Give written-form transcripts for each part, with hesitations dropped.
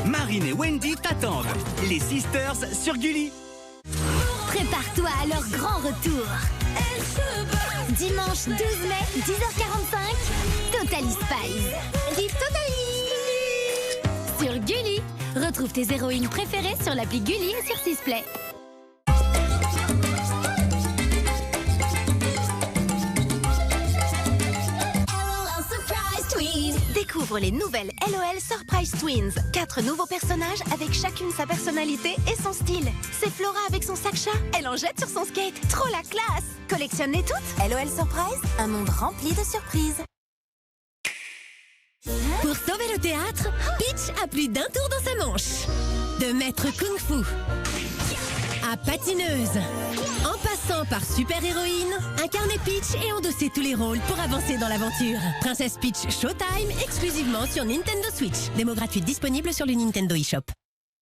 Marine et Wendy t'attendent. Les Sisters sur Gulli. Prépare-toi à leur grand retour. Dimanche 12 mai, 10h45, Totally Spies. Vive Totally sur Gulli. Retrouve tes héroïnes préférées sur l'appli Gulli et sur Sisplay. Découvre les nouvelles LOL Surprise Twins. 4 nouveaux personnages avec chacune sa personnalité et son style. C'est Flora avec son sac chat. Elle en jette sur son skate. Trop la classe. Collectionne-les toutes. LOL Surprise, un monde rempli de surprises. Pour sauver le théâtre, Peach a plus d'un tour dans sa manche. De maître Kung Fu à patineuse, en passant par super-héroïne, incarnez Peach et endossez tous les rôles pour avancer dans l'aventure. Princesse Peach Showtime, exclusivement sur Nintendo Switch. Démo gratuite disponible sur le Nintendo eShop.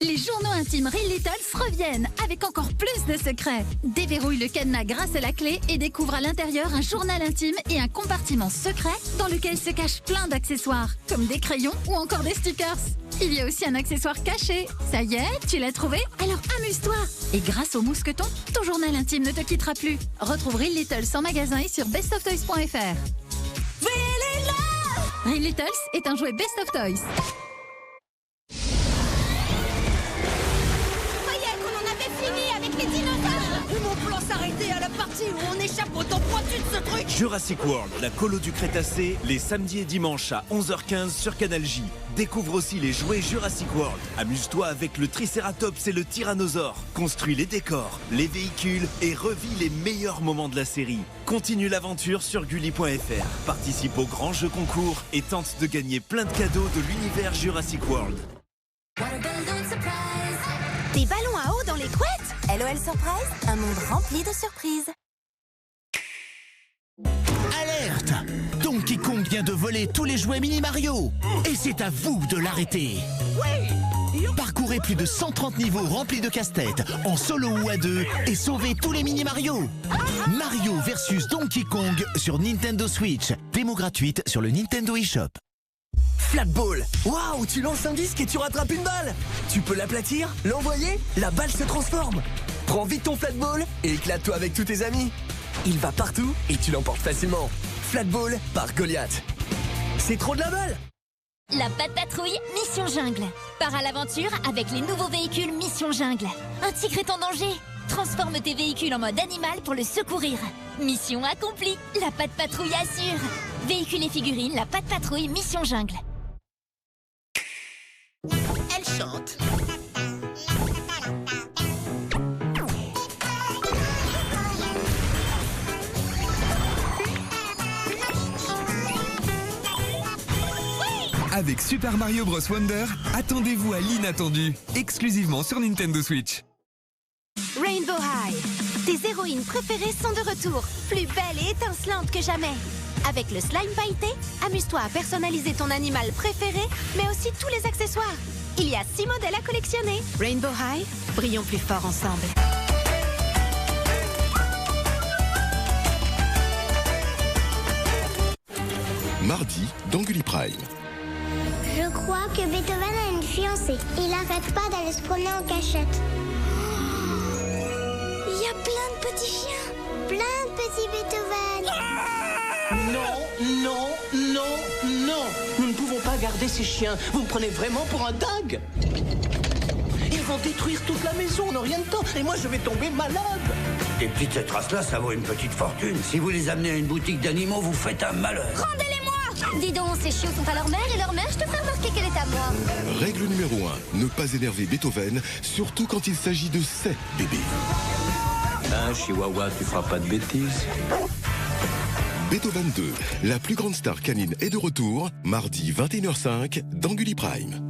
Les journaux intimes Real Littles reviennent avec encore plus de secrets. Déverrouille le cadenas grâce à la clé et découvre à l'intérieur un journal intime et un compartiment secret dans lequel se cachent plein d'accessoires, comme des crayons ou encore des stickers. Il y a aussi un accessoire caché. Ça y est, tu l'as trouvé? Alors amuse-toi. Et grâce au mousqueton, ton journal intime ne te quittera plus. Retrouve Real Littles en magasin et sur bestoftoys.fr. Real Littles est un jouet Best of Toys. Mon plan s'arrêtait à la partie où on échappe au temps pointu de ce truc. Jurassic World, la colo du Crétacé, les samedis et dimanches à 11h15 sur Canal J. Découvre aussi les jouets Jurassic World. Amuse-toi avec le Triceratops et le Tyrannosaure. Construis les décors, les véhicules et revis les meilleurs moments de la série. Continue l'aventure sur Gulli.fr. Participe au grand jeu concours et tente de gagner plein de cadeaux de l'univers Jurassic World. Des ballons à eau dans les couettes. LOL Surprise, un monde rempli de surprises. Alerte! Donkey Kong vient de voler tous les jouets Mini Mario. Et c'est à vous de l'arrêter. Parcourez plus de 130 niveaux remplis de casse-tête, en solo ou à deux, et sauvez tous les Mini Mario. Mario versus Donkey Kong sur Nintendo Switch. Démo gratuite sur le Nintendo eShop. Flatball. Waouh, tu lances un disque et tu rattrapes une balle. Tu peux l'aplatir, l'envoyer, la balle se transforme. Prends vite ton flatball et éclate-toi avec tous tes amis. Il va partout et tu l'emportes facilement. Flatball par Goliath. C'est trop de la balle. La Patte Patrouille Mission Jungle. Pars à l'aventure avec les nouveaux véhicules Mission Jungle. Un tigre est en danger. Transforme tes véhicules en mode animal pour le secourir. Mission accomplie. La Patte Patrouille assure. Véhicules et figurines, la Patte Patrouille Mission Jungle. Elle chante. Avec Super Mario Bros Wonder, attendez-vous à l'inattendu, exclusivement sur Nintendo Switch. Rainbow High. Tes héroïnes préférées sont de retour, plus belles et étincelantes que jamais. Avec le slime pailleté, amuse-toi à personnaliser ton animal préféré, mais aussi tous les accessoires. Il y a 6 modèles à collectionner. Rainbow High, brillons plus fort ensemble. Mardi, dans Gulli Prime. Je crois que Beethoven a une fiancée. Il n'arrête pas d'aller se promener en cachette. Il y a plein de petits chiens. Plein de petits Beethoven. Non, non, non, non. Nous ne pouvons pas garder ces chiens. Vous me prenez vraiment pour un dingue. Ils vont détruire toute la maison en rien de temps. Et moi, je vais tomber malade. Des petites races-là, ça vaut une petite fortune. Si vous les amenez à une boutique d'animaux, vous faites un malheur. Rendez-les-moi! Dis donc, ces chiots sont à leur mère et leur mère, je te ferai remarquer qu'elle est à moi. Règle numéro 1, ne pas énerver Beethoven, surtout quand il s'agit de ses bébés. Hein, Chihuahua, tu feras pas de bêtises. Beethoven 2, la plus grande star canine est de retour, mardi 21h05 dans Gulli Prime.